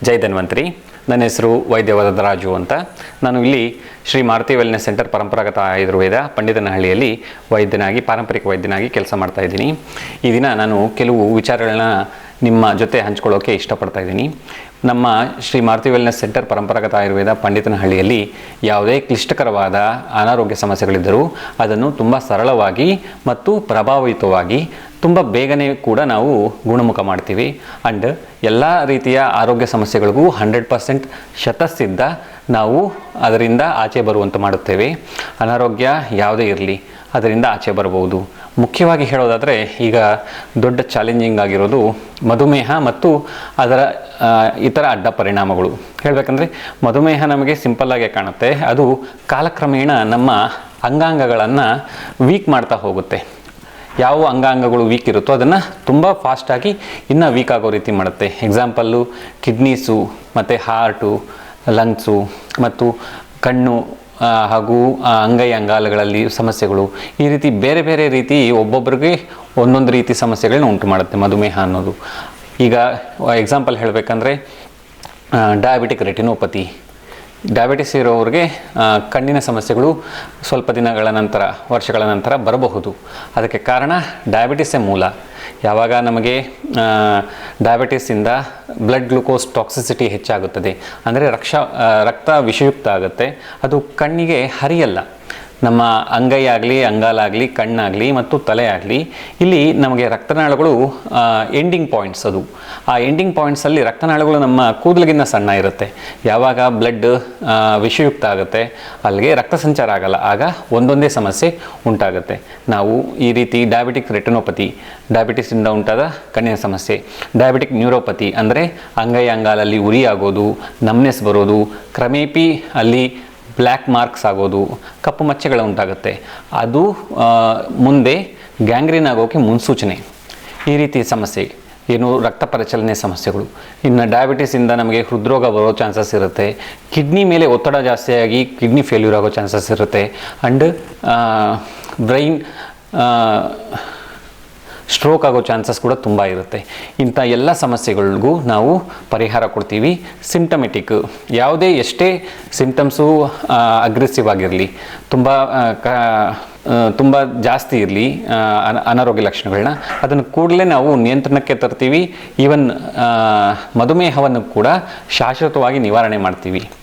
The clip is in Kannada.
ಜೈ ಧನ್ವಂತರಿ. ನನ್ನ ಹೆಸರು ವೈದ್ಯ ವರದರಾಜು ಅಂತ. ನಾನು ಇಲ್ಲಿ ಶ್ರೀ ಮಾರುತಿ ವೆಲ್ನೆಸ್ ಸೆಂಟರ್ ಪರಂಪರಾಗತ ಆಯುರ್ವೇದ ಪಂಡಿತನಹಳ್ಳಿಯಲ್ಲಿ ಪಾರಂಪರಿಕ ವೈದ್ಯನಾಗಿ ಕೆಲಸ ಮಾಡ್ತಾ ಇದ್ದೀನಿ. ಈ ದಿನ ನಾನು ಕೆಲವು ವಿಚಾರಗಳನ್ನ ನಿಮ್ಮ ಜೊತೆ ಹಂಚ್ಕೊಳ್ಳೋಕೆ ಇಷ್ಟಪಡ್ತಾ ಇದ್ದೀನಿ. ನಮ್ಮ ಶ್ರೀ ಮಾರುತಿ ವೆಲ್ನೆಸ್ ಸೆಂಟರ್ ಪರಂಪರಾಗತ ಆಯುರ್ವೇದ ಪಂಡಿತನಹಳ್ಳಿಯಲ್ಲಿ ಯಾವುದೇ ಕ್ಲಿಷ್ಟಕರವಾದ ಅನಾರೋಗ್ಯ ಸಮಸ್ಯೆಗಳಿದ್ದರೂ ಅದನ್ನು ತುಂಬ ಸರಳವಾಗಿ ಮತ್ತು ಪ್ರಭಾವಿತವಾಗಿ ತುಂಬ ಬೇಗನೆ ಕೂಡ ನಾವು ಗುಣಮುಖ ಮಾಡ್ತೀವಿ. ಆ್ಯಂಡ್ ಎಲ್ಲ ರೀತಿಯ ಆರೋಗ್ಯ ಸಮಸ್ಯೆಗಳಿಗೂ 100% ಶತಸಿದ್ಧ ನಾವು ಅದರಿಂದ ಆಚೆ ಬರುವಂತೆ ಮಾಡುತ್ತೇವೆ. ಅನಾರೋಗ್ಯ ಯಾವುದೇ ಇರಲಿ ಅದರಿಂದ ಆಚೆ ಬರಬಹುದು. ಮುಖ್ಯವಾಗಿ ಹೇಳೋದಾದರೆ ಈಗ ದೊಡ್ಡ ಚಾಲೆಂಜಿಂಗ್ ಆಗಿರೋದು ಮಧುಮೇಹ ಮತ್ತು ಅದರ ಇತರ ಅಡ್ಡ ಪರಿಣಾಮಗಳು. ಹೇಳಬೇಕಂದ್ರೆ ಮಧುಮೇಹ ನಮಗೆ ಸಿಂಪಲ್ಲಾಗೆ ಕಾಣುತ್ತೆ, ಅದು ಕಾಲಕ್ರಮೇಣ ನಮ್ಮ ಅಂಗಾಂಗಗಳನ್ನು ವೀಕ್ ಮಾಡ್ತಾ ಹೋಗುತ್ತೆ. ಯಾವ ಅಂಗಾಂಗಗಳು ವೀಕ್ ಇರುತ್ತೋ ಅದನ್ನು ತುಂಬ ಫಾಸ್ಟಾಗಿ ಇನ್ನೂ ವೀಕ್ ಆಗೋ ರೀತಿ ಮಾಡುತ್ತೆ. ಎಕ್ಸಾಂಪಲ್ಲು ಕಿಡ್ನೀಸು ಮತ್ತು ಹಾರ್ಟು, ಲಂಗ್ಸು ಮತ್ತು ಕಣ್ಣು ಹಾಗೂ ಅಂಗೈ ಅಂಗಾಲಗಳಲ್ಲಿ ಸಮಸ್ಯೆಗಳು, ಈ ರೀತಿ ಬೇರೆ ಬೇರೆ ರೀತಿ ಒಬ್ಬೊಬ್ಬರಿಗೆ ಒಂದೊಂದು ರೀತಿ ಸಮಸ್ಯೆಗಳನ್ನ ಉಂಟು ಮಾಡುತ್ತೆ ಮಧುಮೇಹ ಅನ್ನೋದು. ಈಗ ಎಕ್ಸಾಂಪಲ್ ಹೇಳಬೇಕಂದ್ರೆ ಡಯಾಬಿಟಿಕ್ ರೆಟಿನೋಪತಿ. ಡಯಾಬಿಟಿಸ್ ಇರೋರಿಗೆ ಕಣ್ಣಿನ ಸಮಸ್ಯೆಗಳು ಸ್ವಲ್ಪ ದಿನಗಳ ನಂತರ, ವರ್ಷಗಳ ನಂತರ ಬರಬಹುದು. ಅದಕ್ಕೆ ಕಾರಣ ಡಯಾಬಿಟಿಸೇ ಮೂಲ. ಯಾವಾಗ ನಮಗೆ ಡಯಾಬಿಟಿಸಿಂದ ಬ್ಲಡ್ ಗ್ಲೂಕೋಸ್ ಟಾಕ್ಸಿಸಿಟಿ ಹೆಚ್ಚಾಗುತ್ತದೆ, ಅಂದರೆ ರಕ್ತ ವಿಷಯುಕ್ತ ಆಗುತ್ತೆ, ಅದು ಕಣ್ಣಿಗೆ ಹರಿಯಲ್ಲ. ನಮ್ಮ ಅಂಗೈ ಆಗಲಿ, ಅಂಗಾಲಾಗಲಿ, ಕಣ್ಣಾಗಲಿ ಮತ್ತು ತಲೆ ಆಗಲಿ, ಇಲ್ಲಿ ನಮಗೆ ರಕ್ತನಾಳಗಳು ಎಂಡಿಂಗ್ ಪಾಯಿಂಟ್ಸ್. ಅದು ಆ ಎಂಡಿಂಗ್ ಪಾಯಿಂಟ್ಸಲ್ಲಿ ರಕ್ತನಾಳಗಳು ನಮ್ಮ ಕೂದಲಿಗಿನ್ನ ಸಣ್ಣ ಇರುತ್ತೆ. ಯಾವಾಗ ಬ್ಲಡ್ ವಿಷಯುಕ್ತ ಆಗುತ್ತೆ ಅಲ್ಲಿಗೆ ರಕ್ತ ಸಂಚಾರ ಆಗಲ್ಲ, ಆಗ ಒಂದೊಂದೇ ಸಮಸ್ಯೆ ಉಂಟಾಗುತ್ತೆ. ನಾವು ಈ ರೀತಿ ಡಯಾಬಿಟಿಕ್ ರೆಟಿನೋಪತಿ, ಡಯಾಬಿಟಿಸಿಂದ ಉಂಟಾದ ಕಣ್ಣಿನ ಸಮಸ್ಯೆ. ಡಯಾಬಿಟಿಕ್ ನ್ಯೂರೋಪತಿ ಅಂದರೆ ಅಂಗೈ ಅಂಗಾಲಲ್ಲಿ ಉರಿ ಆಗೋದು, ನಮ್ನೆಸ್ ಬರೋದು, ಕ್ರಮೇಪಿ ಅಲ್ಲಿ ಬ್ಲ್ಯಾಕ್ ಮಾರ್ಕ್ಸ್ ಆಗೋದು, ಕಪ್ಪು ಮಚ್ಚೆಗಳು ಉಂಟಾಗುತ್ತೆ. ಅದು ಮುಂದೆ ಗ್ಯಾಂಗ್ರೀನ್ ಆಗೋಕ್ಕೆ ಮುನ್ಸೂಚನೆ. ಈ ರೀತಿ ಸಮಸ್ಯೆ ಏನು ರಕ್ತ ಪರಿಚಲನೆ ಸಮಸ್ಯೆಗಳು. ಇನ್ನು ಡಯಾಬಿಟಿಸಿಂದ ನಮಗೆ ಹೃದ್ರೋಗ ಬರೋ ಚಾನ್ಸಸ್ ಇರುತ್ತೆ. ಕಿಡ್ನಿ ಮೇಲೆ ಒತ್ತಡ ಜಾಸ್ತಿಯಾಗಿ ಕಿಡ್ನಿ ಫೇಲ್ಯೂರ್ ಆಗೋ ಚಾನ್ಸಸ್ ಇರುತ್ತೆ. ಆ್ಯಂಡ್ ಬ್ರೈನ್ ಸ್ಟ್ರೋಕ್ ಆಗೋ ಚಾನ್ಸಸ್ ಕೂಡ ತುಂಬ ಇರುತ್ತೆ. ಇಂಥ ಎಲ್ಲ ಸಮಸ್ಯೆಗಳಿಗೂ ನಾವು ಪರಿಹಾರ ಕೊಡ್ತೀವಿ. ಸಿಂಪ್ಟಮೆಟಿಕ್, ಯಾವುದೇ ಎಷ್ಟೇ ಸಿಂಪ್ಟಮ್ಸು ಅಗ್ರೆಸಿವ್ ಆಗಿರಲಿ, ತುಂಬ ಜಾಸ್ತಿ ಇರಲಿ ಅನಾರೋಗ್ಯ ಲಕ್ಷಣಗಳನ್ನ, ಅದನ್ನು ಕೂಡಲೇ ನಾವು ನಿಯಂತ್ರಣಕ್ಕೆ ತರ್ತೀವಿ. ಈವನ್ ಮಧುಮೇಹವನ್ನು ಕೂಡ ಶಾಶ್ವತವಾಗಿ ನಿವಾರಣೆ ಮಾಡ್ತೀವಿ.